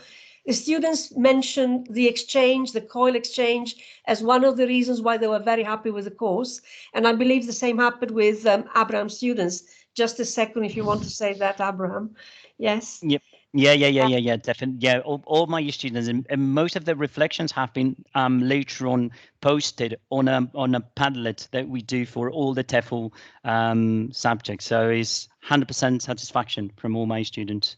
S7: The students mentioned the exchange, the COIL exchange, as one of the reasons why they were very happy with the course. And I believe the same happened with Abraham students. Just a second, if you want to say that, Abraham. Yes?
S6: Yep. Yeah, definitely. Yeah, all my students and most of the reflections have been later on posted on a Padlet that we do for all the TEFL subjects. So it's 100% satisfaction from all my students.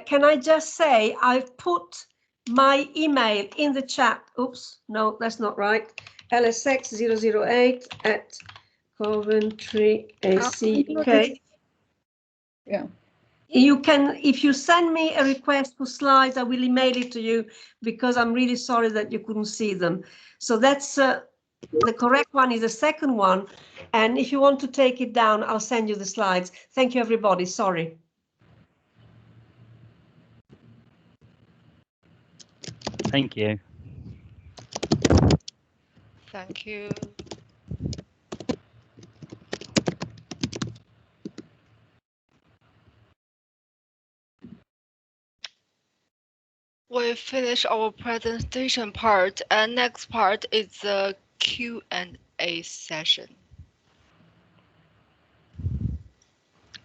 S7: Can I just say, I've put my email in the chat. Oops, no, that's not right. lsx008@Coventry.ac.uk.
S8: Yeah.
S7: You can, if you send me a request for slides, I will email it to you because I'm really sorry that you couldn't see them. So that's the correct one is the second one. And if you want to take it down, I'll send you the slides. Thank you, everybody. Sorry.
S6: Thank you.
S1: Thank you. We finish our presentation part, and next part is the Q&A session.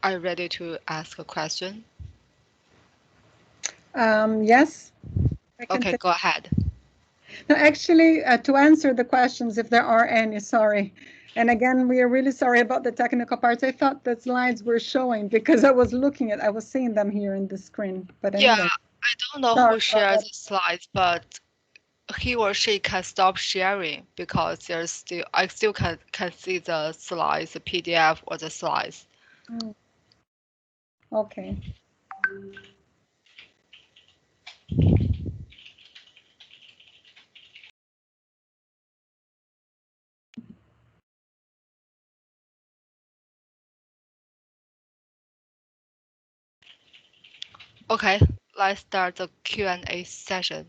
S1: Are you ready to ask a question?
S8: Yes.
S1: Okay, go ahead.
S8: No, actually, to answer the questions, if there are any, sorry. And again, we are really sorry about the technical parts. I thought the slides were showing because I was seeing them here in the screen. But anyway.
S1: Yeah, I don't know who shares the slides, but he or she can stop sharing because I still can see the slides, the PDF or the slides.
S8: Okay.
S1: Okay, let's start the Q&A session.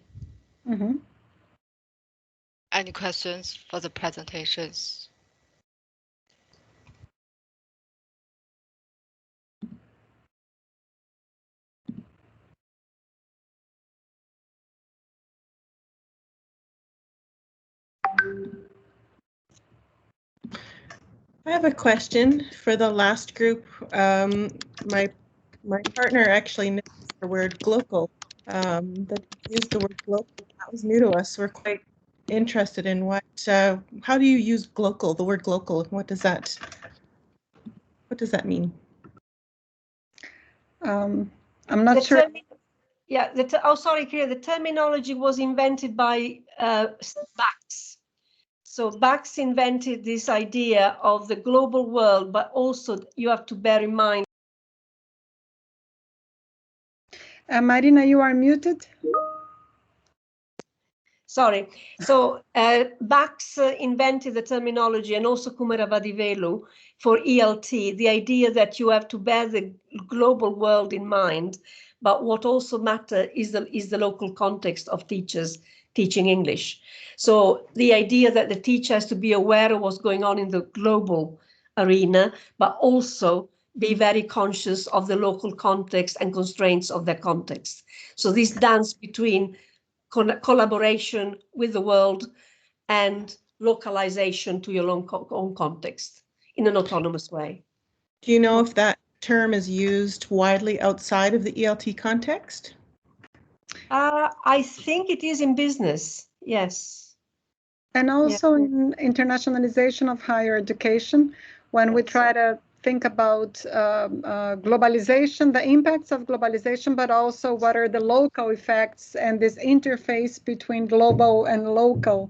S8: Mm-hmm.
S1: Any questions for the presentations?
S2: I have a question for the last group. My partner actually knows the word glocal. That used the word glocal. That was new to us. We're quite interested in what. How do you use glocal? The word glocal. What does that mean?
S8: I'm not sure.
S7: Yeah. Sorry, Kyria. The terminology was invented by Bax. So Bax invented this idea of the global world, but also you have to bear in mind.
S8: Marina, you are muted.
S7: Sorry. So Bax invented the terminology, and also Kumaravadivelu for ELT, the idea that you have to bear the global world in mind, but what also matters is the local context of teachers teaching English. So the idea that the teacher has to be aware of what's going on in the global arena, but also be very conscious of the local context and constraints of their context. So this dance between collaboration with the world and localization to your own context in an autonomous way.
S2: Do you know if that term is used widely outside of the ELT context?
S7: I think it is in business, yes.
S8: And also in internationalization of higher education, when we try to think about globalization, the impacts of globalization, but also what are the local effects and this interface between global and local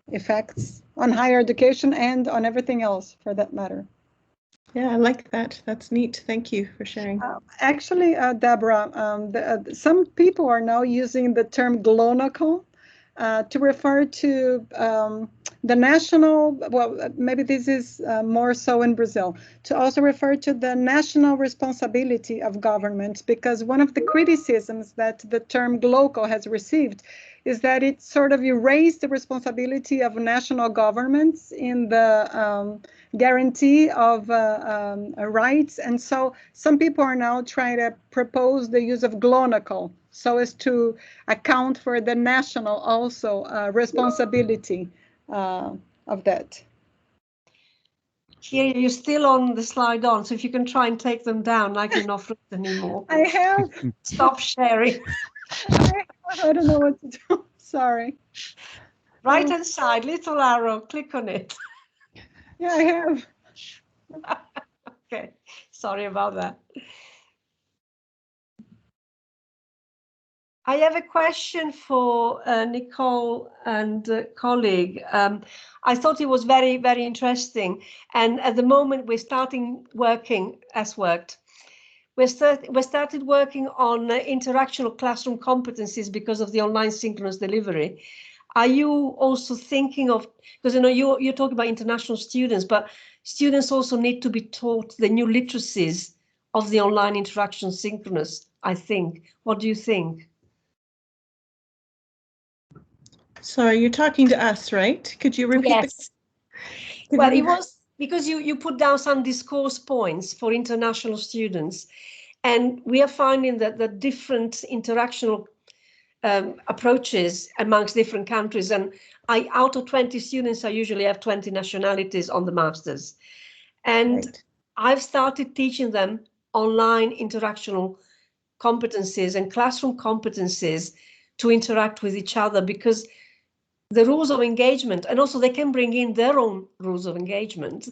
S8: effects on higher education and on everything else for that matter.
S2: Yeah, I like that. That's neat. Thank you for sharing.
S8: Actually, Deborah, some people are now using the term global to refer to the national, well, maybe this is more so in Brazil, to also refer to the national responsibility of governments, because one of the criticisms that the term global has received is that it sort of erased the responsibility of national governments in the guarantee of rights. And so some people are now trying to propose the use of global so as to account for the national also responsibility of that.
S7: Here you're still on the slide on, so if you can try and take them down like you're not written anymore.
S8: I have.
S7: Stop sharing.
S8: I don't know what to do. Sorry.
S7: Right hand side, little arrow, click on it.
S8: Yeah, I have.
S7: Okay, sorry about that. I have a question for Nicole and colleague. I thought it was very, very interesting. And at the moment we're starting working, as worked. We started working on interactional classroom competencies because of the online synchronous delivery. Are you also thinking of, because I know you're talking about international students, but students also need to be taught the new literacies of the online interaction synchronous, I think. What do you think?
S2: Sorry, you're talking to us, right? Could you repeat?
S7: Yes. Well, it was because you put down some discourse points for international students, and we are finding that the different interactional approaches amongst different countries, and out of 20 students, I usually have 20 nationalities on the masters, and
S2: Right.
S7: I've started teaching them online interactional competencies and classroom competencies to interact with each other, because the rules of engagement, and also they can bring in their own rules of engagement.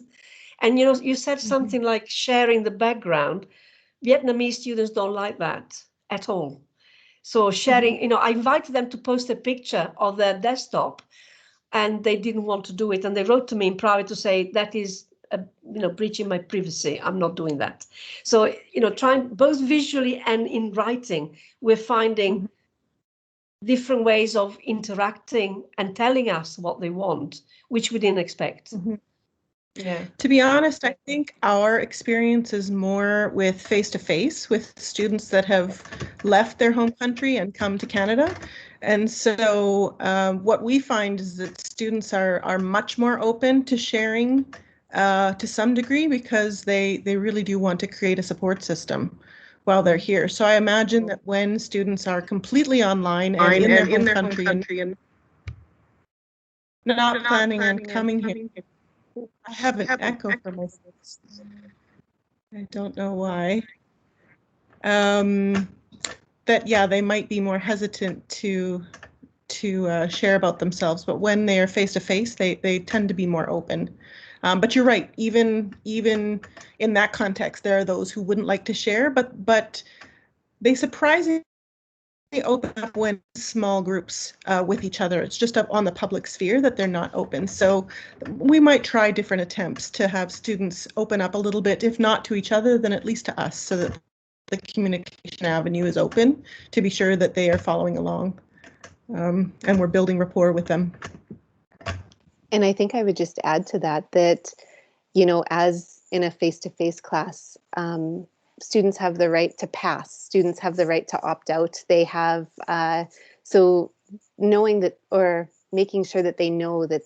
S7: And you know, you said something like sharing the background. Vietnamese students don't like that at all. So sharing, you know, I invited them to post a picture of their desktop, and they didn't want to do it. And they wrote to me in private to say that is, you know, breaching my privacy. I'm not doing that. So, you know, trying both visually and in writing, we're finding different ways of interacting and telling us what they want, which we didn't expect. Yeah.
S2: To be honest, I think our experience is more with face-to-face with students that have left their home country and come to Canada. And so what we find is that students are much more open to sharing to some degree, because they really do want to create a support system while they're here. So I imagine that when students are completely online and in their home country and not planning on coming here, I have an echo from my voice. I don't know why. That yeah, they might be more hesitant to share about themselves, but when they are face to face, they tend to be more open. But you're right. Even in that context, there are those who wouldn't like to share, but they surprisingly open up when small groups with each other. It's just up on the public sphere that they're not open. So we might try different attempts to have students open up a little bit, if not to each other, then at least to us, so that the communication avenue is open to be sure that they are following along, and we're building rapport with them.
S3: And I think I would just add to that, you know, as in a face-to-face class, students have the right to pass. Students have the right to opt out. They have, so knowing that, or making sure that they know that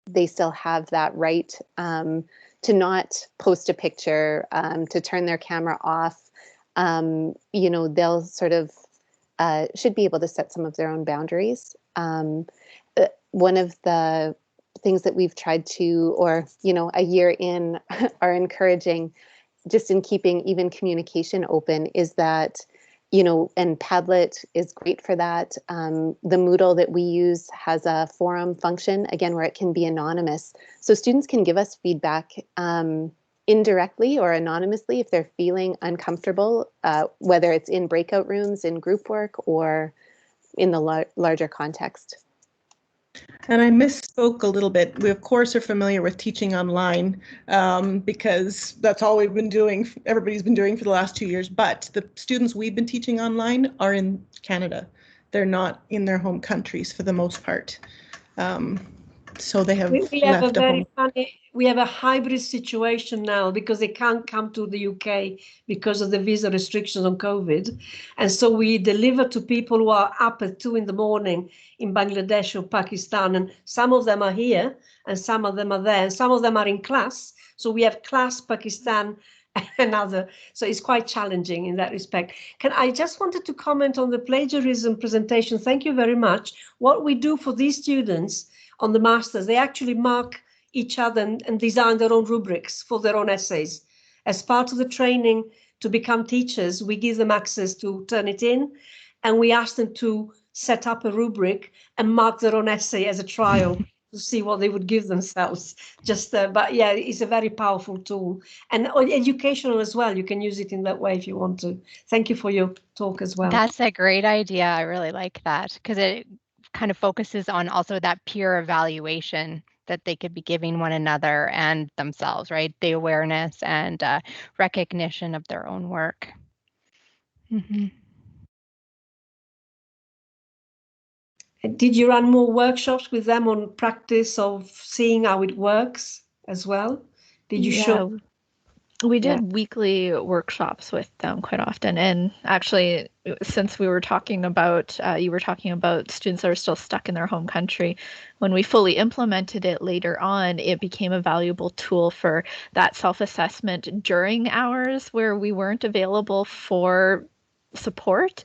S3: they still have that right to not post a picture, to turn their camera off. You know, they'll sort of should be able to set some of their own boundaries. One of the things that we've tried to, or, you know, a year in, are encouraging just in keeping even communication open is that, and Padlet is great for that. The Moodle that we use has a forum function, again, where it can be anonymous. So students can give us feedback indirectly or anonymously if they're feeling uncomfortable, whether it's in breakout rooms, in group work, or in the larger context.
S2: And I misspoke a little bit. We, of course, are familiar with teaching online because that's all we've been doing, everybody's been doing for the last 2 years. But the students we've been teaching online are in Canada. They're not in their home countries for the most part. So they have
S7: We have a
S2: left a home.
S7: very funny, we have a hybrid situation now because they can't come to the UK because of the visa restrictions on COVID. And so we deliver to people who are up at 2 in the morning in Bangladesh or Pakistan. And some of them are here and some of them are there and some of them are in class. So we have class Pakistan and other. So it's quite challenging in that respect. I just wanted to comment on the plagiarism presentation. Thank you very much. What we do for these students on the masters, they actually mark each other and design their own rubrics for their own essays. As part of the training to become teachers, we give them access to turn it in, and we ask them to set up a rubric and mark their own essay as a trial to see what they would give themselves. But yeah, it's a very powerful tool and educational as well. You can use it in that way if you want to. Thank you for your talk as well.
S5: That's a great idea. I really like that because it kind of focuses on also that peer evaluation that they could be giving one another and themselves, right? The awareness and recognition of their own work. Mm-hmm.
S7: Did you run more workshops with them on practice of seeing how it works as well? Did you show?
S4: We did weekly workshops with them quite often. And actually, since we were talking about, you were talking about students that are still stuck in their home country, when we fully implemented it later on, it became a valuable tool for that self-assessment during hours where we weren't available for support.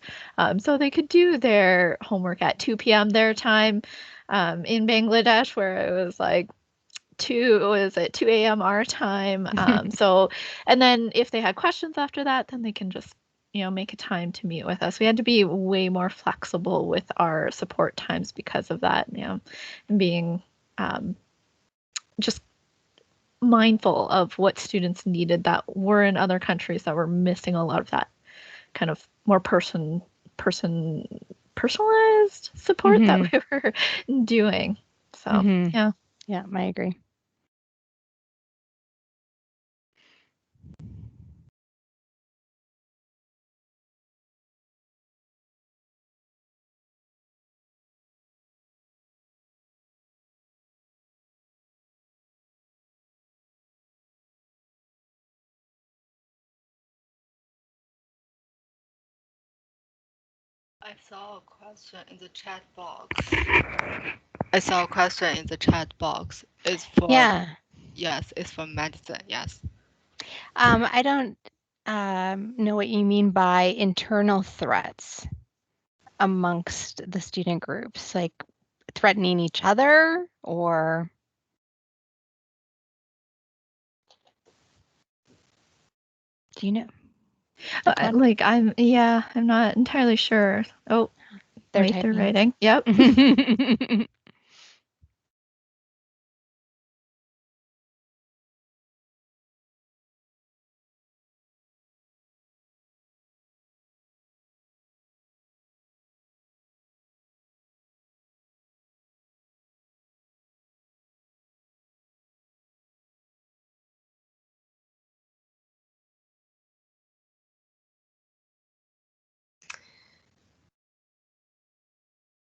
S4: So they could do their homework at 2 p.m. their time in Bangladesh, where it was like 2 a.m. our time. So, and then if they had questions after that, then they can just, make a time to meet with us. We had to be way more flexible with our support times because of that, and being just mindful of what students needed that were in other countries that were missing a lot of that kind of more personalized support that we were doing. So, yeah.
S5: Yeah, I agree.
S1: I saw a question in the chat box. It's for yes, it's for medicine. Yes.
S5: I don't know what you mean by internal threats amongst the student groups, like threatening each other or. Do you know?
S4: I'm not entirely sure. Oh,
S5: they're
S4: writing. Yep.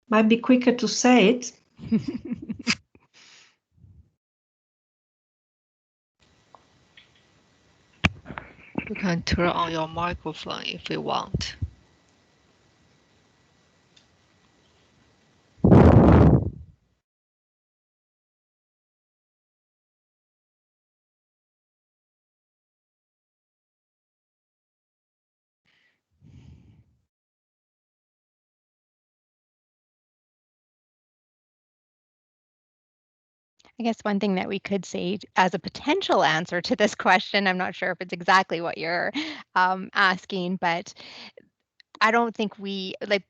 S7: Might be quicker to say it.
S1: You can turn on your microphone if you want.
S5: I guess one thing that we could say as a potential answer to this question, I'm not sure if it's exactly what you're asking, but I don't think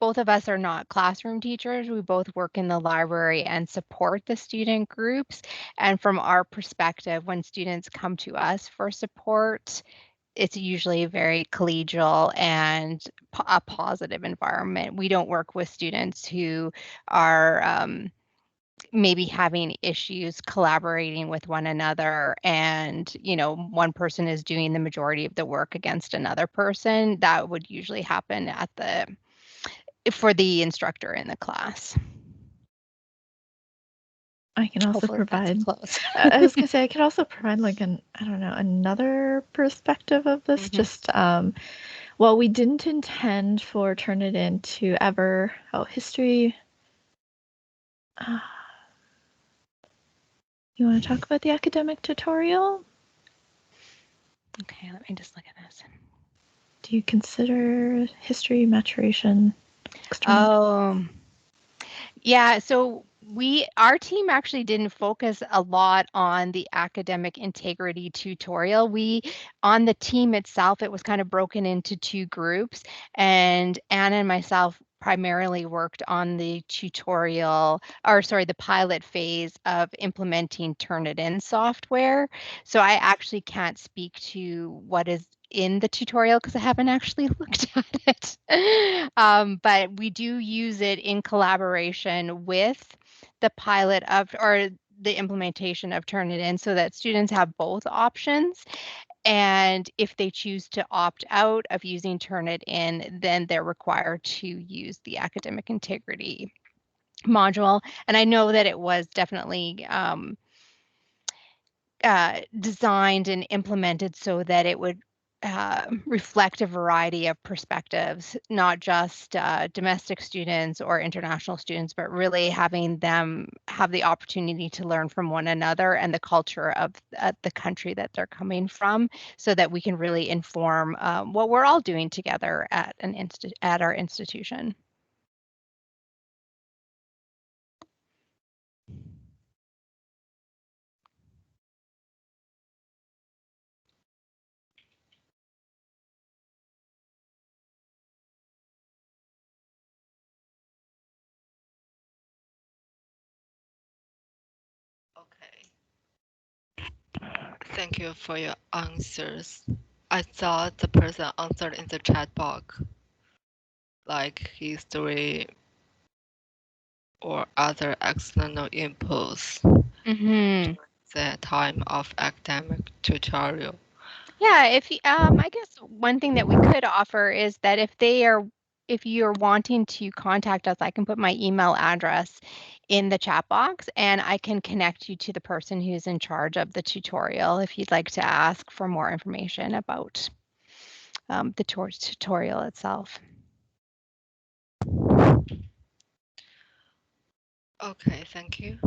S5: both of us are not classroom teachers. We both work in the library and support the student groups. And from our perspective, when students come to us for support, it's usually very collegial and a positive environment. We don't work with students who are maybe having issues collaborating with one another, and one person is doing the majority of the work against another person. That would usually happen for the instructor in the class.
S4: I can also
S5: Hopefully
S4: provide.
S5: close.
S4: I was gonna say I could also provide another perspective of this.
S5: Mm-hmm.
S4: Just well, we didn't intend for Turnitin to ever history. You want to talk about the academic tutorial?
S5: Okay, let me just look at this.
S4: Do you consider history maturation external?
S5: Yeah, so our team actually didn't focus a lot on the academic integrity tutorial. On the team itself, it was kind of broken into two groups, and Anna and myself primarily worked on the the pilot phase of implementing Turnitin software. So I actually can't speak to what is in the tutorial because I haven't actually looked at it. But we do use it in collaboration with the pilot or the implementation of Turnitin so that students have both options. And if they choose to opt out of using Turnitin, then they're required to use the academic integrity module. And I know that it was definitely designed and implemented so that it would reflect a variety of perspectives, not just domestic students or international students, but really having them have the opportunity to learn from one another and the culture of the country that they're coming from, so that we can really inform what we're all doing together at our institution.
S1: Okay. Thank you for your answers. I thought the person answered in the chat box, like history or other external inputs
S5: Mm-hmm.
S1: the time of academic tutorial.
S5: Yeah, I guess one thing that we could offer is that if you're wanting to contact us, I can put my email address in the chat box and I can connect you to the person who's in charge of the tutorial if you'd like to ask for more information about the tutorial itself.
S1: Okay, thank you.